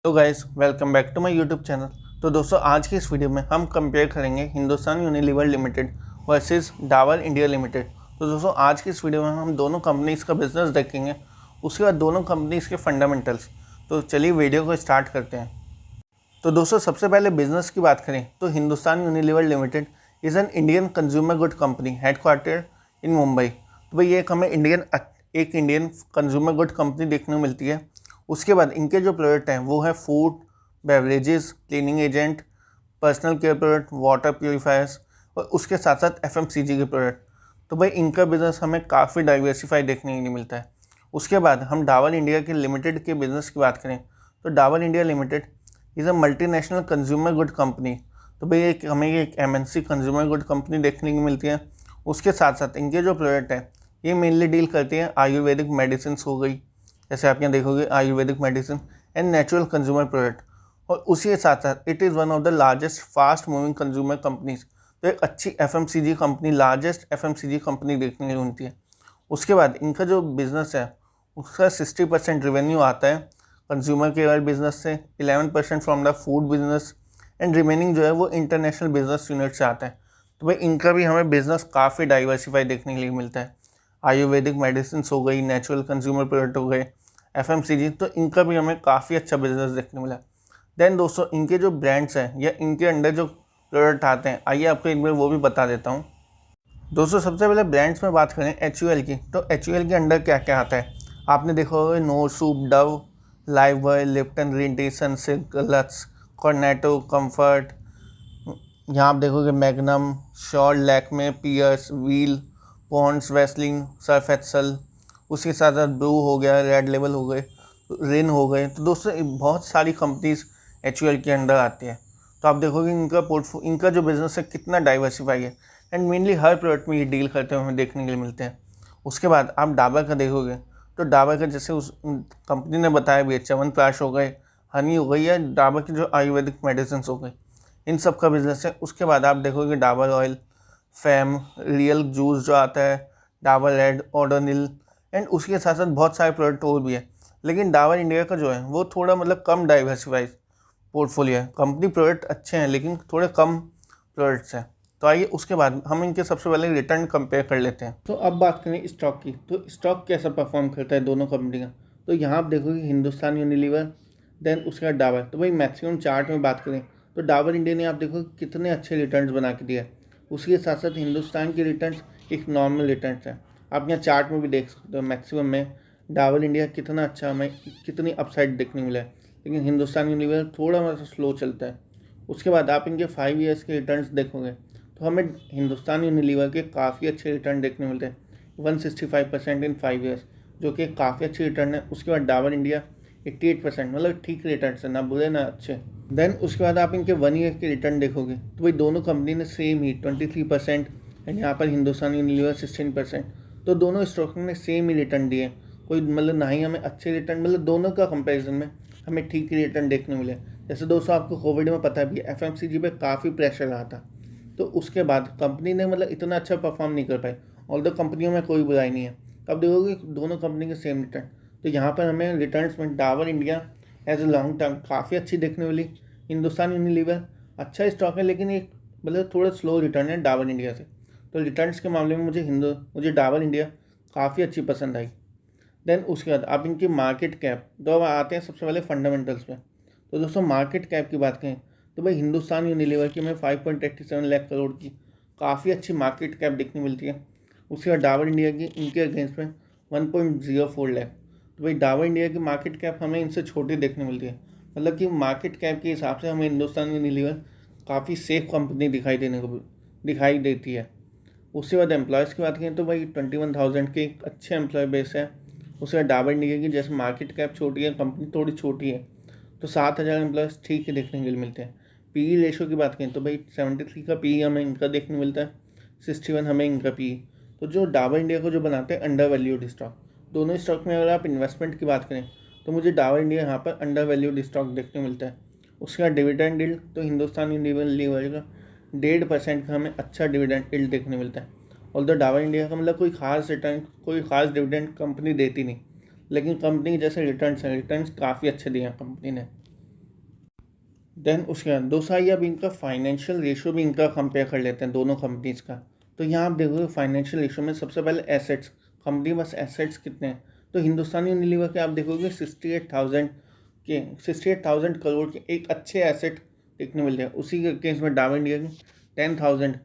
Hello guys, welcome back to my YouTube channel. तो दोस्तों, आज की इस वीडियो में हम कंपेयर करेंगे Hindustan Unilever limited versus Dabur India limited. तो दोस्तों, आज की इस वीडियो में हम दोनों कंपनीज़ का बिजनेस देखेंगे, उसके बाद दोनों कंपनीज़ के फंडामेंटल्स। तो चलिए वीडियो को स्टार्ट करते हैं। तो दोस्तों, सबसे पहले बिजनेस की बात करें तो Hindustan Unilever limited is an Indian consumer good company headquarter in Mumbai. तो भाई ये एक इंडियन कंज्यूमर गुड कंपनी देखने को मिलती है। उसके बाद इनके जो प्रोडक्ट हैं वो है food, beverages, cleaning agent, personal care product, water purifiers और उसके साथ साथ एफएमसीजी के प्रोडक्ट। तो भाई इनका बिज़नेस हमें काफ़ी डाइवर्सिफाई देखने के लिए मिलता है। उसके बाद हम डाबर इंडिया के लिमिटेड के बिज़नेस की बात करें तो Dabur India limited is a multinational consumer good company. तो भाई हमें एक एमएनसी कंज्यूमर गुड कंपनी देखने को मिलती है। उसके साथ साथ इनके जो प्रोडक्ट हैं ये मेनली डील करती हैं आयुर्वेदिक मेडिसिन हो गई, जैसे आप यहाँ देखोगे Ayurvedic medicine and natural consumer product. और उसी के साथ साथ it is one of the largest fast moving consumer companies. तो एक अच्छी FMCG company, largest FMCG company देखने को मिलती है। उसके बाद इनका जो बिज़नेस है उसका 60% रेवेन्यू आता है कंज्यूमर केयर बिजनेस से, 11% from the food business and remaining जो है वो इंटरनेशनल बिजनेस यूनिट से आता है। तो भाई इनका भी हमें बिजनेस काफ़ी डाइवर्सिफाई देखने के लिए मिलता है। आयुर्वेदिक मेडिसिन हो गई, नेचुरल कंज्यूमर प्रोडक्ट हो गए, एफएमसीजी, तो इनका भी हमें काफ़ी अच्छा बिजनेस देखने मिला। देन दोस्तों, इनके जो ब्रांड्स हैं या इनके अंडर जो प्रोडक्ट आते हैं, आइए आपको एक बार वो भी बता देता हूँ। दोस्तों, सबसे पहले ब्रांड्स में बात करें HUL की, तो HUL के अंडर क्या क्या आता है आपने देखा होगा। Knorr soup, Dove, Lifebuoy, Lipton green tea, Sunsilk, Lux, Cornetto, Comfort. यहाँ आप देखोगे मैग्नम, शॉर्ट, Lakme, Pears, Wheel, Pond's, Vaseline, Surf Excel. उसके साथ साथ ब्रू हो गया, रेड लेबल हो गए, रिन हो गए। तो दोस्तों बहुत सारी कंपनीज HUL के अंडर आती है। तो आप देखोगे इनका जो बिज़नेस है कितना डाइवर्सिफाई है एंड मेनली हर प्रोडक्ट में ये डील करते हुए हमें देखने के लिए मिलते हैं। उसके बाद आप डाबर का देखोगे तो डाबर का जैसे उस कंपनी ने बताया भी है, च्यवनप्राश हो गए, हनी हो गई, या डाबर की जो आयुर्वेदिक मेडिसिन हो गई, इन सब का बिजनेस है। उसके बाद आप देखोगे Dabur oil, fam, real juice जो आता है, डाबर रेड, ओडोनिल एंड उसके साथ साथ बहुत सारे प्रोडक्ट और भी है। लेकिन डाबर इंडिया का जो है वो थोड़ा मतलब कम डाइवर्सिफाइड पोर्टफोलियो है। कंपनी प्रोडक्ट अच्छे हैं लेकिन थोड़े कम प्रोडक्ट्स हैं। तो आइए उसके बाद हम इनके सबसे पहले रिटर्न कंपेयर कर लेते हैं। तो अब बात करें स्टॉक की, तो स्टॉक कैसा परफॉर्म करता है दोनों कंपनी का। तो यहाँ आप देखोगे हिंदुस्तान यूनिलीवर, देन उसके बाद डाबर। तो भाई मैक्सिमम चार्ट में बात करें तो डाबर इंडिया ने आप देखो कितने अच्छे रिटर्न्स बना के दिया है। उसके साथ साथ हिंदुस्तान के रिटर्न्स एक नॉर्मल रिटर्न्स हैं। आप यहाँ चार्ट में भी देख सकते हो मैक्सिमम में डाबर इंडिया कितना अच्छा, हमें कितनी अपसाइड देखने मिला है, लेकिन हिंदुस्तान यूनिलीवर थोड़ा मतलब स्लो चलता है। उसके बाद आप इनके 5 ईयर्स के रिटर्न्स देखोगे तो हमें हिंदुस्तान यूनिलीवर के काफ़ी अच्छे रिटर्न देखने मिलते हैं, 165% इन 5 ईयर्स, जो कि काफ़ी अच्छी रिटर्न है। उसके बाद डाबर इंडिया 88%, मतलब ठीक रिटर्न है, ना बुरे ना अच्छे। देन उसके बाद आप इनके 1 ईयर के रिटर्न देखोगे तो भाई दोनों कंपनी ने सेम ही 23% एंड यहाँ पर हिंदुस्तान यूनिलीवर 16%। तो दोनों स्टॉक ने सेम ही रिटर्न दिए, कोई मतलब ना ही हमें अच्छे रिटर्न, मतलब दोनों का कंपैरिजन में हमें ठीक ही रिटर्न देखने मिले। जैसे दोस्तों आपको कोविड में पता भी FMCG पे काफ़ी प्रेशर रहा था, तो उसके बाद कंपनी ने मतलब इतना अच्छा परफॉर्म नहीं कर पाई। ऑल दो कंपनियों में कोई बुराई नहीं है, तो अब देखोगे दोनों कंपनी के सेम रिटर्न। तो यहाँ पर हमें रिटर्न्स में Dabur India as a long term काफ़ी अच्छी देखने मिली। हिंदुस्तान यूनिलीवर अच्छा स्टॉक है लेकिन एक मतलब थोड़ा स्लो रिटर्न है डाबर इंडिया से। तो रिटर्न्स के मामले में मुझे डाबर इंडिया काफ़ी अच्छी पसंद आई। देन उसके बाद आप इनकी मार्केट कैप, तो अब आते हैं सबसे पहले फंडामेंटल्स पे। तो दोस्तों मार्केट कैप की बात करें तो भाई हिंदुस्तान यूनिलीवर की हमें 5.87 लाख करोड़ की काफ़ी अच्छी मार्केट कैप देखने मिलती है। उसके बाद डाबर इंडिया की इनके अगेंस्ट में 1.04 लाख। तो भाई डाबर इंडिया की मार्केट कैप हमें इनसे छोटी देखने मिलती है, मतलब कि मार्केट कैप के हिसाब से हमें हिंदुस्तान यूनिलीवर काफ़ी सेफ कंपनी दिखाई देती है। उसके बाद एम्प्लॉयज़ की बात करें तो भाई 21,000 के एक अच्छे एम्प्लॉय बेस है। उसके बाद डाबर इंडिया की जैसे मार्केट कैप छोटी है, कंपनी थोड़ी छोटी है, तो 7,000 एम्प्लॉयज़ ठीक है देखने के लिए मिलते हैं। पी रेशो की बात करें तो भाई 73 का पी हमें इनका देखने मिलता है, 61 हमें इनका पी। तो जो डाबर इंडिया को जो बनाते हैं अंडर वैल्यूड स्टॉक, दोनों स्टॉक में अगर आप इन्वेस्टमेंट की बात करें तो मुझे डाबर इंडिया यहाँ पर अंडर वैल्यूड स्टॉक देखने मिलता है। उसके बाद डिविडेंड यील्ड, तो हिंदुस्तान यूनिलीवर का 1.5% का हमें अच्छा डिविडेंड यील्ड देखने मिलता है। और तो डाबर इंडिया का मतलब कोई खास रिटर्न, कोई खास डिविडेंड कंपनी देती नहीं, लेकिन कंपनी के जैसे रिटर्न्स हैं, रिटर्न्स काफ़ी अच्छे दिए हैं कंपनी ने। देन उसके बाद दोस्तों आइए अब इनका फाइनेंशियल रेशो भी इनका कंपेयर कर लेते हैं दोनों कंपनीज़ का। तो यहाँ आप देखोगे फाइनेंशियल रेशो में सबसे पहले एसेट्स, कंपनी बस एसेट्स कितने हैं, तो हिंदुस्तान यूनिलीवर के आप देखोगे 68,000 करोड़ के एक अच्छे एसेट देखने मिल जाए। उसी के केस में डाव इंडिया के 10,000, तो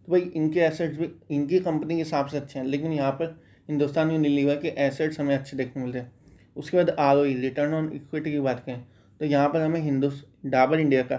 भाई इनके एसेट्स भी इनकी कंपनी के हिसाब से अच्छे हैं, लेकिन यहाँ पर हिंदुस्तान यूनिलीवर के एसेट्स हमें अच्छे देखने मिलते हैं। उसके बाद ROE, रिटर्न ऑन इक्विटी की बात करें तो यहाँ पर हमें डाबर इंडिया का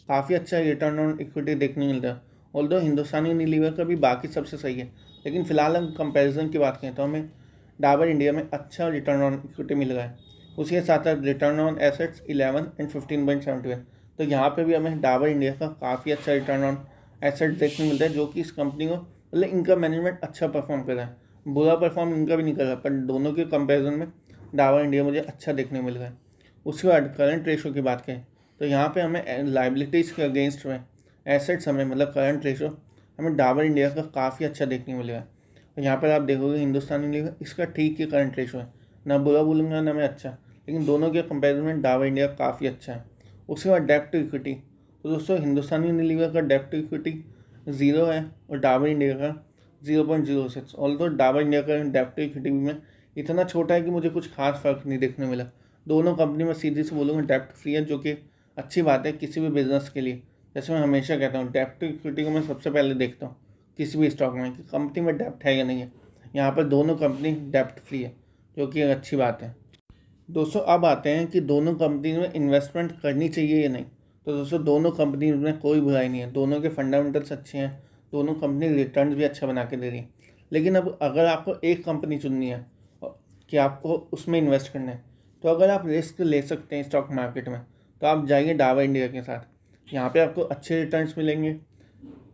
काफ़ी अच्छा रिटर्न ऑन इक्विटी देखने मिलता है। ऑल्दो हिंदुस्तान यूनिलीवर का भी बाकी सबसे सही है, लेकिन फिलहाल हम कंपैरिजन की बात करें तो हमें डाबर इंडिया में अच्छा रिटर्न ऑन इक्विटी मिल रहा है। उसके साथ साथ रिटर्न ऑन एसेट्स 11 एंड 15.71, तो यहाँ पे भी हमें डाबर इंडिया का काफ़ी अच्छा रिटर्न ऑन एसेट देखने मिलता है, जो कि इस कंपनी को मतलब इनका मैनेजमेंट अच्छा परफॉर्म कर रहा है। बुरा परफॉर्म इनका भी नहीं कर रहा, पर दोनों के कंपेरिजन में डाबर इंडिया मुझे अच्छा देखने मिल रहा है। उसके बाद करंट रेशो की बात करें तो यहाँ पे हमें लाइबिलिटीज़ के अगेंस्ट में एसेट्स हमें मतलब करंट रेशो हमें डाबर इंडिया का काफ़ी अच्छा देखने मिलेगा। तो यहाँ पर आप देखोगे हिंदुस्तान यूनिलीवर इसका ठीक ही करंट रेशो है, ना बुरा बोलूँगा ना मैं अच्छा, लेकिन दोनों के कंपेरिजन में डाबर इंडिया काफ़ी अच्छा है। उसके बाद डेप्ट टू इक्विटी, तो दोस्तों हिंदुस्तान यूनिलीवर का डेप्ट टू इक्विटी 0 है और डाबर इंडिया का 0.06। ऑल्दो डाबर इंडिया का डेप्ट टू इक्विटी में इतना छोटा है कि मुझे कुछ खास फर्क नहीं देखने मिला। दोनों कंपनी में सीधे से बोलूँगा डेप्ट फ्री है, जो कि अच्छी बात है किसी भी बिजनेस के लिए। जैसे मैं हमेशा कहता हूँ डेप्ट टू इक्विटी को मैं सबसे पहले देखता हूँ किसी भी स्टॉक में कि कंपनी में डेप्ट है या नहीं है। यहाँ पर दोनों कंपनी डेप्ट फ्री है, जो कि एक अच्छी बात है। दोस्तों अब आते हैं कि दोनों कंपनी में इन्वेस्टमेंट करनी चाहिए या नहीं। तो दोस्तों दोनों कंपनी में कोई बुराई नहीं है, दोनों के फंडामेंटल्स अच्छे हैं, दोनों कंपनी रिटर्न भी अच्छा बना के दे रही है। लेकिन अब अगर आपको एक कंपनी चुननी है कि आपको उसमें इन्वेस्ट करना है, तो अगर आप रिस्क ले सकते हैं स्टॉक मार्केट में तो आप जाइए डाबर इंडिया के साथ। यहाँ पे आपको अच्छे रिटर्न्स मिलेंगे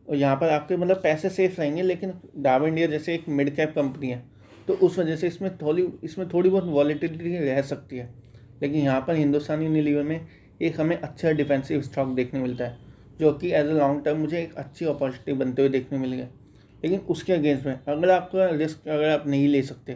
और यहाँ पर आपके मतलब पैसे सेफ रहेंगे। लेकिन डाबर इंडिया जैसे एक मिड कैप कंपनी है, तो उस वजह से इसमें थोड़ी बहुत वॉलेटिलिटी रह सकती है। लेकिन यहाँ पर हिंदुस्तान यूनिलीवर में एक हमें अच्छा डिफेंसिव स्टॉक देखने मिलता है, जो कि एज ए लॉन्ग टर्म मुझे एक अच्छी अपॉर्चुनिटी बनते हुए देखने मिल गया। लेकिन उसके अगेंस्ट में अगर आपका रिस्क अगर आप नहीं ले सकते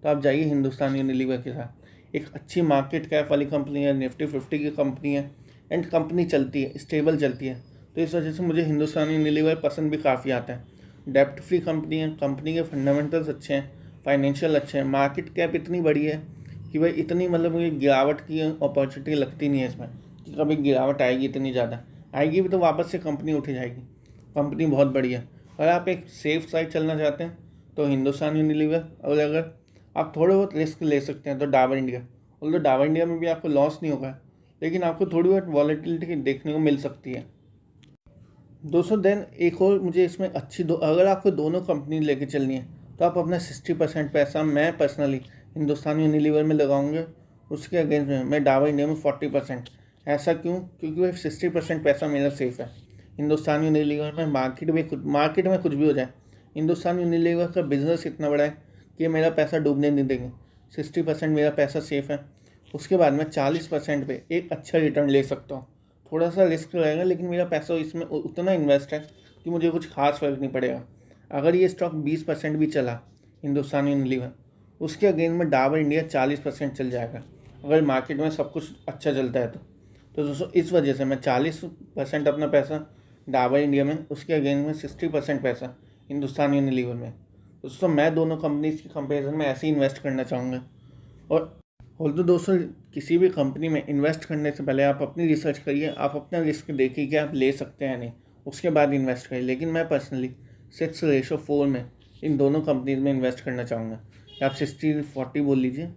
तो आप जाइए हिंदुस्तान यूनिलीवर के साथ। एक अच्छी मार्केट कैप वाली कंपनी है, निफ्टी 50 की कंपनी है एंड कंपनी चलती है, स्टेबल चलती है। तो इस वजह से मुझे हिंदुस्तान यूनिलीवर पसंद भी काफ़ी आता है। डेप्ट फ्री कंपनी है, कंपनी के फंडामेंटल्स अच्छे हैं, फाइनेंशियल अच्छे हैं, मार्केट कैप इतनी बड़ी है कि भाई इतनी मतलब मुझे गिरावट की अपॉर्चुनिटी लगती नहीं है इसमें कि कभी गिरावट आएगी, इतनी ज़्यादा आएगी भी तो वापस से कंपनी उठ जाएगी। कंपनी बहुत बड़ी है। अगर आप एक सेफ साइड चलना चाहते हैं तो हिंदुस्तान यूनिलीवर, और अगर आप थोड़े बहुत रिस्क ले सकते हैं तो डाबर इंडिया। और तो डाबर इंडिया में भी आपको लॉस नहीं होगा, लेकिन आपको थोड़ी बहुत वॉलेटिलिटी देखने को मिल सकती है। दोस्तों देन एक और मुझे इसमें अगर आपको दोनों कंपनी लेके चलनी है तो आप अपना 60% पैसा मैं पर्सनली हिंदुस्तान यूनिलीवर में लगाऊंगा, उसके अगेंस्ट में मैं डाबर इंडिया में 40%। ऐसा क्यों? क्योंकि वह 60% पैसा मेरा सेफ है हिंदुस्तान यूनिलीवर में। मार्केट में कुछ भी हो जाए, हिंदुस्तान यूनिलीवर का बिजनेस इतना बड़ा है कि मेरा पैसा डूबने नहीं देंगे। 60% मेरा पैसा सेफ है। उसके बाद मैं 40% पे एक अच्छा रिटर्न ले सकता हूँ। थोड़ा सा रिस्क रहेगा, लेकिन मेरा पैसा इसमें उतना इन्वेस्ट है कि मुझे कुछ खास फर्क नहीं पड़ेगा। अगर ये स्टॉक 20% भी चला हिंदुस्तान यूनिलीवर, उसके अगेंस्ट में डाबर इंडिया 40% चल जाएगा, अगर मार्केट में सब कुछ अच्छा चलता है तो दोस्तों इस वजह से मैं 40% अपना पैसा डाबर इंडिया में, उसके अगेंस्ट में 60% पैसा हिंदुस्तान यूनिलीवर में। दोस्तों मैं दोनों कंपनीज के कंपेरिजन में ऐसे ही इन्वेस्ट करना चाहूँगा। और तो दोस्तों किसी भी कंपनी में इन्वेस्ट करने से पहले आप अपनी रिसर्च करिए, आप अपना रिस्क देखिए कि आप ले सकते हैं नहीं, उसके बाद इन्वेस्ट करिए। लेकिन मैं पर्सनली 6:4 में इन दोनों कंपनीज में इन्वेस्ट करना चाहूँगा, या आप 60-40 बोल लीजिए।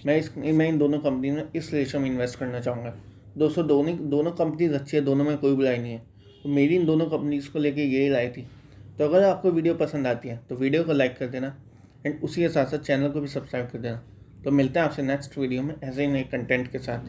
मैं इन दोनों कंपनी में इस रेशो में इन्वेस्ट करना चाहूँगा। दोस्तों दोनों कंपनीज अच्छी है, दोनों में कोई बुराई नहीं है। तो मेरी इन दोनों कंपनीज़ को लेके यही राय थी। तो अगर आपको वीडियो पसंद आती है तो वीडियो को लाइक कर देना एंड उसी के साथ साथ चैनल को भी सब्सक्राइब कर देना। तो मिलते हैं आपसे नेक्स्ट वीडियो में ऐसे ही नए कंटेंट के साथ।